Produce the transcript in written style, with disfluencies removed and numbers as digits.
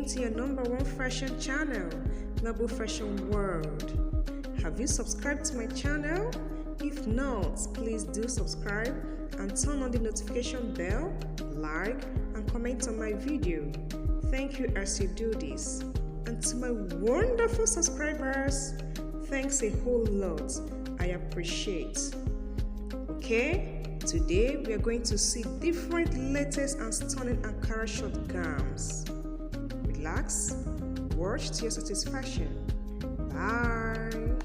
to your #1 fashion channel, Noble Fashion World. Have you subscribed to my channel? If not, please do subscribe and turn on the notification bell, like and comment on my video. Thank you as you do this. And to my wonderful subscribers, thanks a whole lot. I appreciate. Okay, today we are going to see different latest and stunning Ankara short gowns. Relax, watch to your satisfaction. Bye.